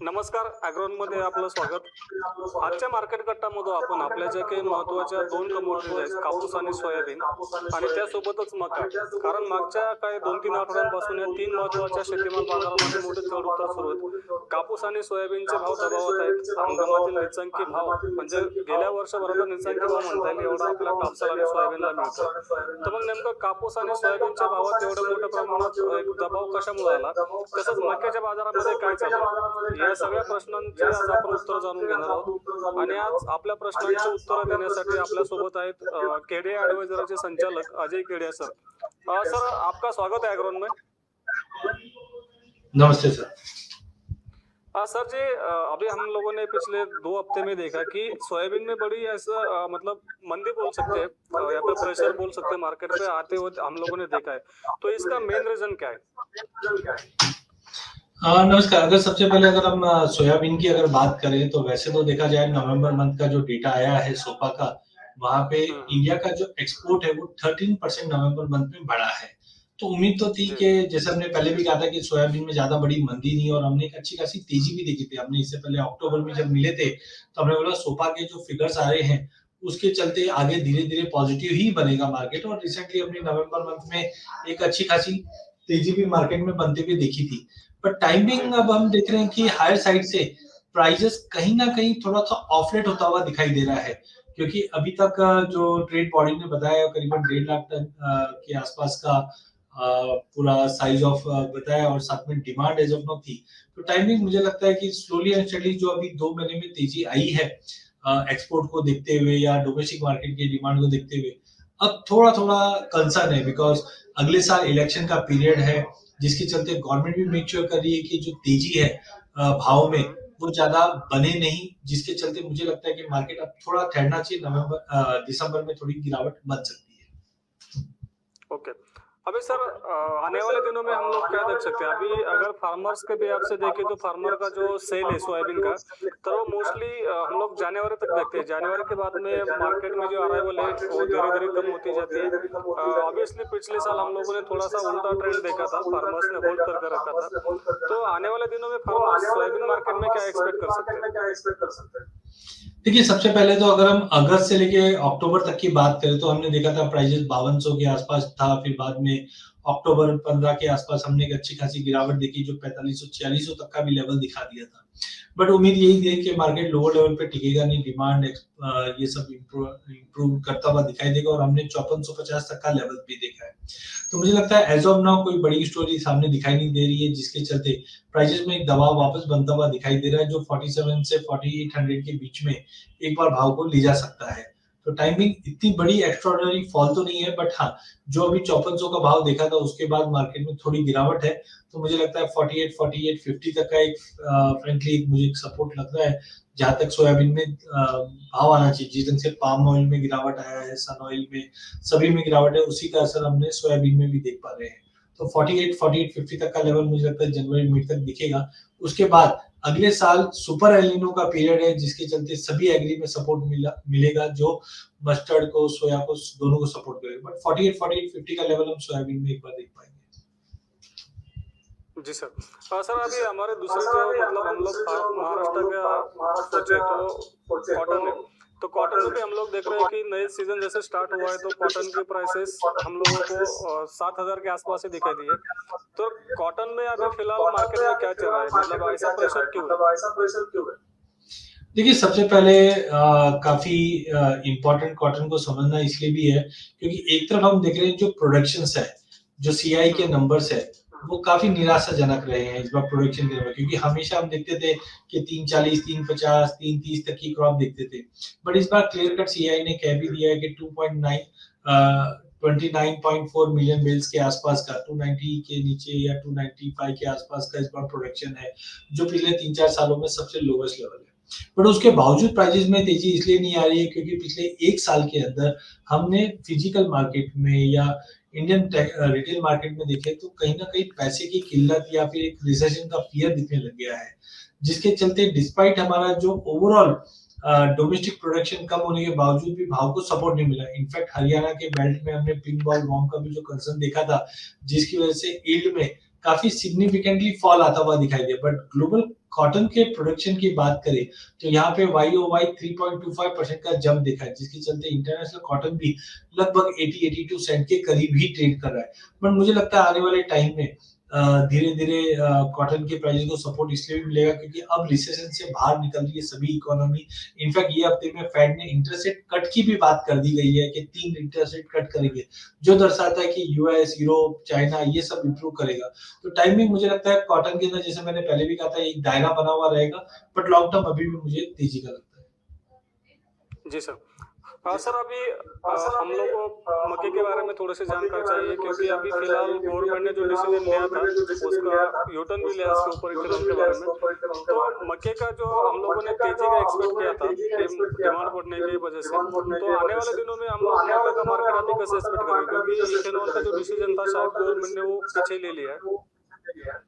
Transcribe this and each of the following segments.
नमस्कार, ॲग्रोनमध्ये आपलं स्वागत. आजच्या मार्केट कट्टामध्ये आपण आपल्या ज्या काही महत्त्वाच्या 2 कमोडिटीज आहेत, कापूस आणि सोयाबीन आणि त्यासोबतच मका. कारण मागच्या काही 2-3 आठवड्यांपासून या 3 महत्त्वाच्या शेतीमाल बाजारामध्ये मोठे चढ-उतार सुरू आहेत. कापूस आणि सोयाबीनचे भाव दबावात आहेत. हंगामातील नीचांकी भाव म्हणजे गेल्या वर्षभराचा नीचांकी भाव म्हणता येईल एवढा आपल्या कापसाला आणि सोयाबीनला मिळतोय. तर मग नेमकं कापूस आणि सोयाबीनच्या भावात एवढ्या मोठ्या प्रमाणात एक दबाव कशामुळे आला? तसंच मक्याच्या बाजारामध्ये काय चालू आहे? या सगळ्या प्रश्नांची आज आपण उत्तर जाणून घेणार आहोत आणि आज आपल्या प्रश्नांची उत्तरं देण्यासाठी आपल्यासोबत आहेत केडे ॲडवायझरचे संचालक अजय केडिया सर. सर आपका स्वागत है एग्रोन में. नमस्ते सर। सर जी अभी हम लोगों ने पिछले 2 हफ्ते में देखा कि सोयाबीन में बड़ी ऐसा मतलब मंदी बोल सकते हैं या फिर प्रेशर बोल सकते हैं मार्केट पे आते हुए हम लोगों ने देखा है. तो इसका मेन रीजन क्या है? नमस्कार। अगर सबसे पहले अगर हम सोयाबीन की अगर बात करें तो वैसे तो देखा जाए नवंबर मंथ का जो डेटा आया है सोपा का, वहाँ पे इंडिया का जो एक्सपोर्ट है वो 13% नवंबर मंथ में बढ़ा है। तो उम्मीद तो थी कि जैसे हमने पहले भी कहा था कि सोयाबीन में ज्यादा बड़ी मंदी नहीं और हमने एक अच्छी खासी तेजी भी देखी थी। हमने इससे पहले अक्टूबर में जब मिले थे तो हमने बोला सोपा के जो फिगर्स आ रहे हैं उसके चलते आगे धीरे धीरे पॉजिटिव ही बनेगा मार्केट, और रिसेंटली हमने नवंबर मंथ में एक अच्छी खासी तेजी भी मार्केट में बनते हुए देखी थी। पर टाइमिंग अब हम देख रहे हैं कि हायर साइड से प्राइजेस कहीं ना कहीं थोड़ा सा ऑफलेट होता हुआ दिखाई दे रहा है, क्योंकि अभी तक जो ट्रेड बॉडी ने बताया करीबन 1.5 लाख टन के आसपास का पूरा साइज ऑफ बताया, और साथ में डिमांड एज ऑफ नाउ थी। तो टाइमिंग मुझे लगता है कि स्लोली एंड स्टडीली जो अभी 2 महीने में तेजी आई है एक्सपोर्ट को देखते हुए या डोमेस्टिक मार्केट की डिमांड को देखते हुए, अब थोड़ा थोड़ा कंसर्न है, बिकॉज अगले साल इलेक्शन का पीरियड है, जिसके चलते गवर्नमेंट भी मेक श्योर कर रही है कि जो तेजी है भाव में वो ज्यादा बने नहीं, जिसके चलते मुझे लगता है कि मार्केट अब थोड़ा ठहरना चाहिए। नवंबर दिसंबर में थोड़ी गिरावट बन सकती है। ओके। अभी सर आने वाले दिनों में हम लोग क्या देख सकते हैं? अभी अगर फार्मर्स के भी आपसे देखें तो फार्मर का जो सेल है सोयाबीन का, तो वो मोस्टली हम लोग जनवरी तक देखते हैं। जनवरी के बाद में मार्केट में जो अराइवल है वो धीरे-धीरे कम होती जाती है। ऑब्वियसली पिछले साल हम लोगों ने थोड़ा-सा उल्टा ट्रेंड देखा था, फार्मर्स ने होल्ड करके रखा था। तो आने वाले दिनों में फार्मर्स सोयाबीन मार्केट में क्या एक्सपेक्ट कर सकते हैं? देखिए, सबसे पहले तो अगर हम अगस्त से लेके अक्टूबर तक की बात करें तो हमने देखा था प्राइजेस 5200 के आसपास था, फिर बाद में अक्टूबर 15 के आसपास हमने एक अच्छी खासी गिरावट देखी जो 4500-4600 तक का भी लेवल दिखा दिया था। बट उम्मीद यही थी कि मार्केट लोअर लेवल पे टिकेगा नहीं, डिमांड ये सब इम्प्रूव करता हुआ दिखाई देगा, और हमने 5450 तक का लेवल भी देखा है। तो मुझे लगता है एज ऑफ नाउ कोई बड़ी स्टोरी सामने दिखाई नहीं दे रही है, जिसके चलते प्राइजेस में एक दबाव वापस बनता हुआ दिखाई दे रहा है, जो 47 से 4800 के बीच में एक बार भाव को ले जा सकता है। तो टाइमिंग इतनी बड़ी एक्स्ट्राऑर्डिनरी फॉल तो नहीं है, बट हाँ, जो अभी 5400 का भाव देखा था उसके बाद मार्केट में थोड़ी गिरावट है। तो मुझे लगता है 48-4850 तक का एक फ्रेंकली एक मुझे एक सपोर्ट लग रहा है, जहां तक सोयाबीन में भाव आना चाहिए। जिस ढंग से पाम ऑयल में गिरावट आया है, सन ऑयल में, सभी में गिरावट है, उसी का असर हमने सोयाबीन में भी देख पा रहे हैं। तो 48-4850 तक का लेवल मुझे लगता है जनवरी मिड तक दिखेगा। उसके बाद अगले साल सुपर एलिनो का पीरियड है, जिसके चलते सभी एग्री में सपोर्ट मिलेगा, जो मस्टर्ड को, सोया को, दोनों को सपोर्ट करेगा। बट 48-4850 का लेवल हम सोयाबीन में एक बार देख पाएंगे। जी सर। सर अभी हमारे दूसरे जो मतलब हम लोग महाराष्ट्र का सोचे तो कॉटन है। तो कॉटन में भी हम लोग देख रहे हैं कि नए सीजन जैसे स्टार्ट हुआ है तो कॉटन की प्राइसेस हम लोगों को 7000 के आसपास ही दिखाई दी है। तो कॉटन में अभी फिलहाल मार्केट में क्या चल रहा है? मतलब ऐसा प्रेशर क्यों है? देखिए, सबसे पहले काफी इम्पोर्टेंट कॉटन को समझना इसलिए भी है क्योंकि एक तरफ हम देख रहे हैं जो प्रोडक्शंस है, जो सीआई के नंबर्स है, वो काफी निराशाजनक रहे हैं इस बार प्रोडक्शन के नंबर, क्योंकि हमेशा हम देखते थे कि 340, 350, 330 तक की क्रॉप देखते थे। बट इस बार क्लियर कट सीआई ने कह भी दिया है कि 29.4 मिलियन बेल्स के आसपास का, 290 के नीचे या 295 के आसपास का इस बार प्रोडक्शन है, जो पिछले 3-4 सालों में सबसे लोवेस्ट लेवल है। बट उसके बावजूद प्राइसेस में तेजी इसलिए नहीं आ रही है क्योंकि पिछले एक साल के अंदर हमने फिजिकल मार्केट में या इंडियन रिटेल मार्केट में देखे तो कहीं ना कहीं पैसे की किल्लत या फिर एक रिसेशन का फियर दिखने लग गया है, जिसके चलते डिस्पाइट हमारा जो ओवरऑल डोमेस्टिक प्रोडक्शन कम होने के बावजूद भी भाव को सपोर्ट नहीं मिला। इनफैक्ट हरियाणा के बेल्ट में हमने पिंक बॉल वॉर्म का भी जो कंसर्न देखा था, जिसकी वजह से यील्ड में काफी सिग्निफिकेंटली फॉल आता हुआ दिखाई दिया, बट ग्लोबल कॉटन के प्रोडक्शन की बात करें तो यहाँ पे YOY 3.25% का जंप दिखा है, जिसके चलते इंटरनेशनल कॉटन भी लगभग 80-82 सेंट के करीब ही ट्रेड कर रहा है। बट मुझे लगता है आने वाले टाइम में धीरे धीरे कॉटन के प्राइस को सपोर्ट इसलिए भी मिलेगा क्योंकि अब रिसेशन से बाहर निकल रही है सभी इकोनॉमी। इनफैक्ट ये हफ्ते में फेड ने इंटरेस्ट रेट कट की भी बात कर दी गई है कि 3 इंटरेस्ट रेट कट करेंगे, जो दर्शाता है कि यूएस, यूरोप, चाइना ये सब इंप्रूव करेगा। तो टाइमिंग मुझे लगता है कॉटन के अंदर, जैसे मैंने पहले भी कहा था, एक दायरा बना हुआ रहेगा, बट लॉन्ग टर्म अभी भी मुझे तेजी का लगता है। जी सर। सर अभी हम लोग को मक्के के बारे में थोड़ी सी जानकारी चाहिए क्योंकि अभी फिलहाल गवर्नमेंट ने जो डिसीजन लिया था उसका यूटर्न भी लिया उसके ऊपर इथेनॉल के बारे में। तो मक्के का जो हम लोगों ने तेजी का एक्सपेक्ट किया था डिमांड बढ़ने की वजह से, तो आने वाले दिनों में हम लोग मक्के का मार्केट अभी कैसे एक्सपेक्ट करेंगे क्योंकि इथेनॉल का जो डिसीजन था शायद गवर्नमेंट ने वो पीछे ले लिया है।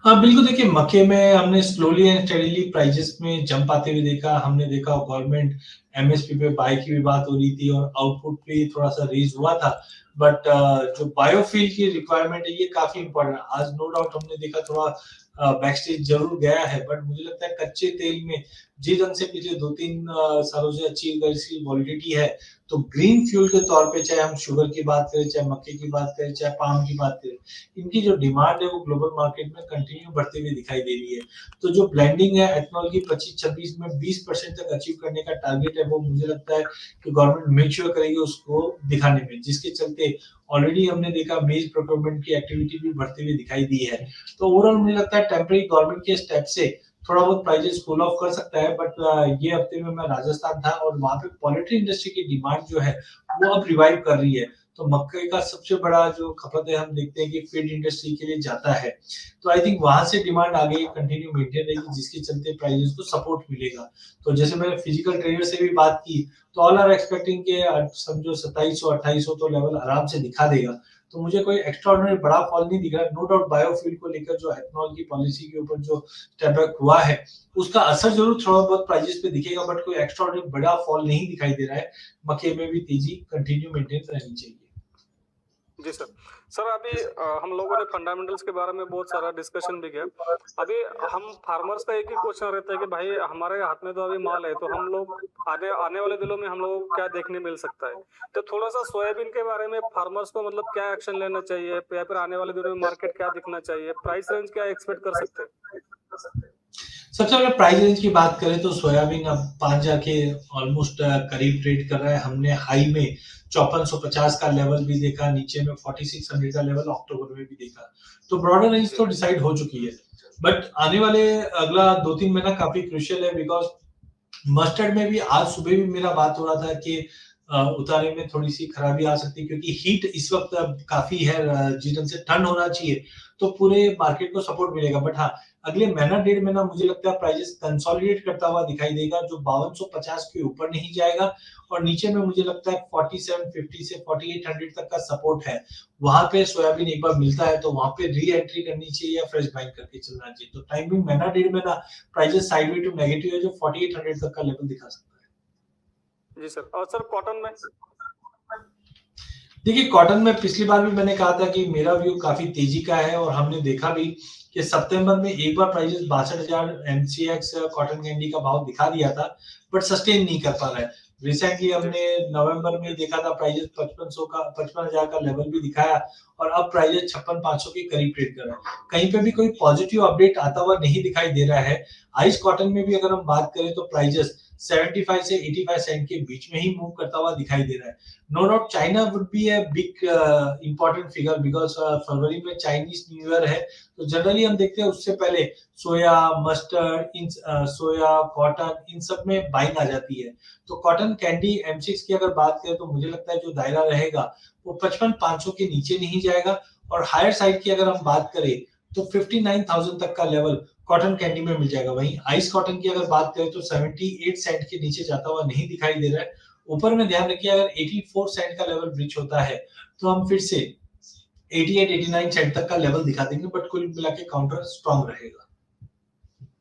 हाँ बिल्कुल, देखिए मक्के में हमने स्लोली एंड स्टेडीली प्राइजेस में जंप आते हुए देखा। हमने देखा गवर्नमेंट एमएसपी पे बाय की भी बात हो रही थी और आउटपुट भी थोड़ा सा रेज हुआ था, बट जो बायोफ्यूल की रिक्वायरमेंट है ये काफी इंपॉर्टेंट है। आज नो डाउट हमने देखा थोड़ा बैकस्टेज जरूर गया है, बट मुझे लगता है कच्चे तेल में जिस ढंग से पिछले 2-3 सालों से अचीव कर वॉलिडिटी है, तो ग्रीन फ्यूल के तौर पे चाहे हम शुगर की बात करें, चाहे मक्के की बात करें, चाहे पाम की बात करें, इनकी जो डिमांड है वो ग्लोबल मार्केट में कंटिन्यू बढ़ते हुए दिखाई दे रही है। तो जो ब्लेंडिंग है एथनॉल की 25-26 में 20% तक अचीव करने का टारगेट है, वो मुझे लगता है कि गवर्नमेंट मेक श्योर करेगी उसको दिखाने में, जिसके चलते ऑलरेडी हमने देखा मेज प्रोक्योरमेंट की एक्टिविटी भी बढ़ते हुए दिखाई दी है। तो ओवरऑल मुझे लगता है टेम्पररी गवर्नमेंट के स्टेप से थोड़ा बहुत प्राइजेस कूल ऑफ कर सकता है, बट ये हफ्ते में मैं राजस्थान था और वहां पे पोल्ट्री इंडस्ट्री की डिमांड जो है वो अब रिवाइव कर रही है। तो मक्के का सबसे बड़ा जो खपत है, हम देखते हैं कि फीड इंडस्ट्री के लिए जाता है, तो आई थिंक वहां से डिमांड आगे कंटिन्यू मेंटेन रहेगी, जिसके चलते प्राइजेस को सपोर्ट मिलेगा। तो जैसे मैंने फिजिकल ट्रेडर से भी बात की, तो ऑल आर एक्सपेक्टिंग के समझो 2700-2800 तो लेवल आराम से दिखा देगा। तो मुझे कोई एक्स्ट्राऑर्डिनरी बड़ा फॉल नहीं दिख रहा है। नो डाउट बायोफ्यूल को लेकर जो एथनॉल की पॉलिसी के ऊपर जो स्टेप बैक हुआ है, उसका असर जरूर थोड़ा बहुत प्राइजेस पे दिखेगा, बट कोई एक्स्ट्राऑर्डिनरी बड़ा फॉल नहीं दिखाई दे रहा है। मक्के में भी तेजी कंटिन्यू मेंटेन रहनी चाहिए। जी सर। सर अभी हम लोगों ने फंडामेंटल्स के बारे में बहुत सारा डिस्कशन भी किया। अभी हम फार्मर्स का एक ही क्वेश्चन रहता है कि भाई हमारे हाथ में तो अभी माल है, तो हम लोग आने आने वाले दिनों में हम लोगों को क्या देखने मिल सकता है। तो थोड़ा सा सोयाबीन के बारे में फार्मर्स को मतलब क्या एक्शन लेना चाहिए या फिर आने वाले दिनों में मार्केट क्या दिखना चाहिए, प्राइस रेंज क्या एक्सपेक्ट कर सकते हैं। सबसे पहले प्राइस रेंज की बात करें तो सोयाबीन अब 5,000 के ऑलमोस्ट करीब ट्रेड कर रहा है। हमने हाई में 5450 का लेवल भी देखा, नीचे में 4600 का लेवल अक्टूबर में भी देखा। तो ब्रॉडर रेंज तो डिसाइड हो चुकी है, बट आने वाले अगला 2-3 महीना काफी क्रूशियल है, बिकॉज मस्टर्ड में भी आज सुबह भी मेरा बात हो रहा था कि उतारे में थोड़ी सी खराबी आ सकती है, क्योंकि हीट इस वक्त काफी है, जिस ढंग से ठंड होना चाहिए तो पूरे मार्केट को सपोर्ट मिलेगा। बट हाँ, अगले महीना 1.5 महीना मुझे लगता है प्राइजेस कंसोलिडेट करता हुआ दिखाई देगा, जो 5250 के ऊपर नहीं जाएगा और नीचे में मुझे लगता है 4750 से 4800 तक का सपोर्ट है। वहां पे सोयाबीन एक बार मिलता है तो वहां पे री एंट्री करनी चाहिए या फ्रेश बाइंग करके चलना चाहिए। तो टाइमिंग महीना 1.5 महीना प्राइजेस साइडवे टू नेगेटिव है, जो 4800 तक का लेवल दिखा सकता है। जी सर। और सर कॉटन में देखिए, कॉटन में पिछली बार भी मैंने कहा था कि मेरा व्यू काफी तेजी का है और हमने देखा भी कि सितंबर में एक बार प्राइजेस 62,000 एमसीएक्स कॉटन कैंडी का भाव दिखा दिया था, बट सस्टेन नहीं कर पा रहा है। रिसेंटली हमने नवंबर में देखा था प्राइजेस 55,000 का लेवल भी दिखाया और अब प्राइजेस 56,500 के करीब ट्रेड कर रहा है। कहीं पे भी कोई पॉजिटिव अपडेट आता हुआ नहीं दिखाई दे रहा है। आइस कॉटन में भी अगर हम बात करें तो प्राइजेस 75 से 85 सेंट के बीच में ही मूव करता हुआ दिखाई दे रहा है। No doubt China would be a big important figure, because फरवरी में चाइनीज न्यू ईयर है, तो जनरली हम देखते हैं उससे पहले सोया, मस्टर्ड, सोया, कॉटन, इन सब में बाइंग आ जाती है। तो कॉटन कैंडी M6 की अगर बात करें तो मुझे लगता है जो दायरा रहेगा वो 55,500 के नीचे नहीं जाएगा, और हायर साइड की अगर हम बात करें तो 59,000 तक का लेवल कॉटन कैंडी में मिल जाएगा। वहीं आइस कॉटन की अगर बात करें तो 78 सेंट के नीचे जाता हुआ नहीं दिखाई दे रहा है। ऊपर में ध्यान रखिए, अगर 84 सेंट का लेवल ब्रीच होता है तो हम फिर से 88-89 सेंट तक का लेवल दिखा देंगे, बट कुल मिला के काउंटर स्ट्रॉन्ग रहेगा।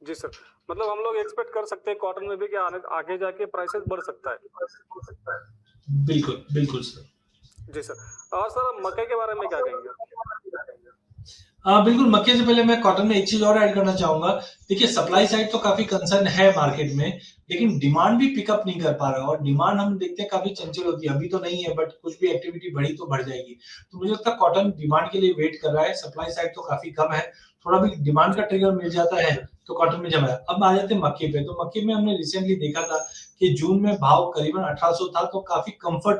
जी सर। मतलब हम लोग एक्सपेक्ट कर सकते हैं कॉटन में भी कि आगे जाके प्राइसेस बढ़ सकता है। बिल्कुल बिल्कुल सर। जी सर। और सर मकई के बारे में क्या कहेंगे। बिल्कुल, मक्के से पहले मैं कॉटन में एक चीज और ऐड करना चाहूंगा। देखिए, सप्लाई साइड तो काफी कंसर्न है मार्केट में, लेकिन डिमांड भी पिकअप नहीं कर पा रहा है, और डिमांड हम देखते हैं काफी चंचल होती है। अभी तो नहीं है, बट कुछ भी एक्टिविटी बढ़ी तो बढ़ जाएगी। तो मुझे लगता है कॉटन डिमांड के लिए वेट कर रहा है, सप्लाई साइड तो काफी कम है। थोड़ा भी डिमांड का ट्रिगर मिल जाता है तो कॉटन में जमा है। अब आ जाते हैं मक्के पे। तो मक्के में हमने रिसेंटली देखा था कि जून में भाव करीबन 1800 था, तो काफी कंफर्ट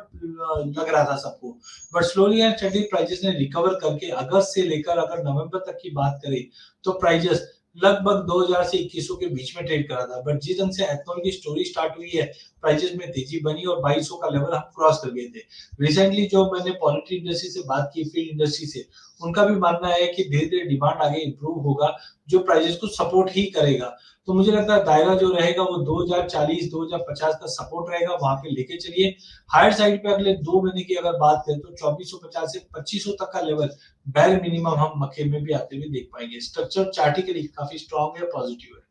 लग रहा था सबको। But slowly and steadily prices ने रिकवर करके अगस्त से लेकर अगर नवंबर तक की बात करें, तो प्राइसेस लगभग 2000 से 2100 के बीच में ट्रेड करा था। बट जिस ढंग से एथनॉल की स्टोरी स्टार्ट हुई है, प्राइसेस में तेजी बनी और 2200 का लेवल हम क्रॉस कर गए थे। रिसेंटली जो मैंने पॉलिट्री इंडस्ट्री से बात की, फीड इंडस्ट्री से, उनका भी मानना है कि धीरे धीरे डिमांड आगे इंप्रूव होगा, जो प्राइसेस को सपोर्ट ही करेगा। तो मुझे लगता है दायरा जो रहेगा वो 2040 2050 का सपोर्ट रहेगा, वहां पे लेके चलिए। हायर साइड पे अगले 2 महीने की अगर बात करें तो 2450 से 2500 तक का लेवल बैर मिनिमम हम मक्के में भी आते हुए देख पाएंगे। स्ट्रक्चर चार्टिकली काफी स्ट्रॉन्ग है, पॉजिटिव है।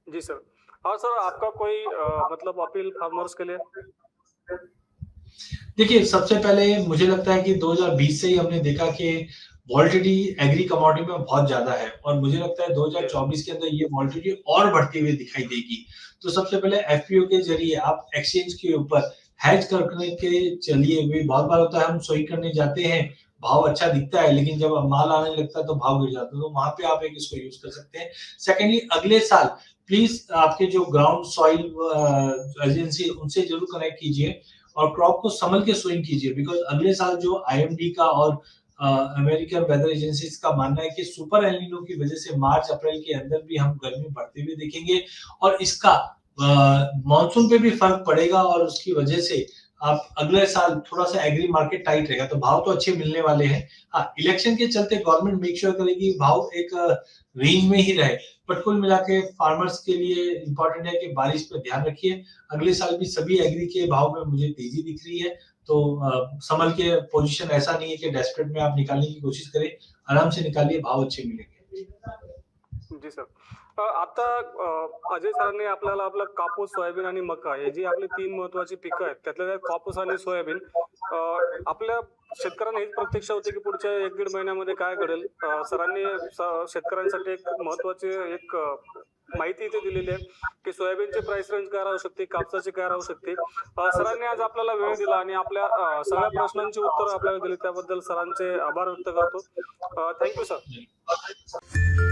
जी सर। और सर आपका कोई मतलब अपील फार्मर्स के लिए? देखिए, सबसे पहले मुझे लगता है कि 2020 से ही हमने देखा कि वॉलेटिलिटी एग्री कमोडिटी में बहुत ज्यादा है, और मुझे लगता है 2024 के अंदर ये वॉलेटिलिटी और बढ़ती हुई दिखाई देगी। तो सबसे पहले एफपीओ के जरिए आप एक्सचेंज के ऊपर हेज करने के चलिए। भी बहुत बार होता है हम सोई करने जाते हैं, भाव अच्छा दिखता है, लेकिन जब माल आने लगता है तो भाव गिर जाता है। तो वहां पे आप एक इसको यूज कर सकते हैं। सेकेंडली, अगले साल प्लीज आपके जो ग्राउंड सॉइल एजेंसी उनसे जरूर कनेक्ट कीजिए और क्रॉप को संभल के सोइंग कीजिए। बिकॉज अगले साल जो आईएमडी का और अमेरिकन वेदर एजेंसीज का मानना है कि सुपर एलिनो की वजह से मार्च अप्रैल के अंदर भी हम गर्मी बढ़ते हुए देखेंगे, और इसका मानसून पे भी फर्क पड़ेगा, और उसकी वजह से आप अगले साल थोड़ा सा एग्री मार्केट टाइट रहेगा। तो भाव तो अच्छे मिलने वाले हैं। हाँ, इलेक्शन के चलते गवर्नमेंट मेक श्योर करेगी भाव एक रेंज में ही रहे। बट कुल मिला के फार्मर्स के लिए इंपॉर्टेंट है कि बारिश पे ध्यान रखिए। अगले साल भी सभी एग्री के भाव में मुझे तेजी दिख रही है। तो संभल के पोजीशन ऐसा नहीं है कि डेस्परेट में आप निकालने की कोशिश करें, आराम से निकालिए, भाव अच्छे मिलेंगे। जी सर। आता अजय सरांनी आपल्याला आपलं कापूस, सोयाबीन आणि मका हे जी आपली 3 महत्त्वाची पिकं आहेत, त्यातल्या त्यात कापूस आणि सोयाबीन आपल्या शेतकऱ्यांना हीच प्रतीक्षा होती की पुढच्या 1-1.5 महिन्यामध्ये काय घडेल. सरांनी शेतकऱ्यांसाठी एक महत्त्वाची एक माहिती इथे दिलेली आहे की सोयाबीनची प्राइस रेंज काय राहू शकते, कापसाची काय राहू शकते. सरांनी आज आपल्याला वेळ दिला आणि आपल्या सगळ्या प्रश्नांची उत्तरं आपल्याला दिली, त्याबद्दल सरांचे आभार व्यक्त करतो. Thank you sir.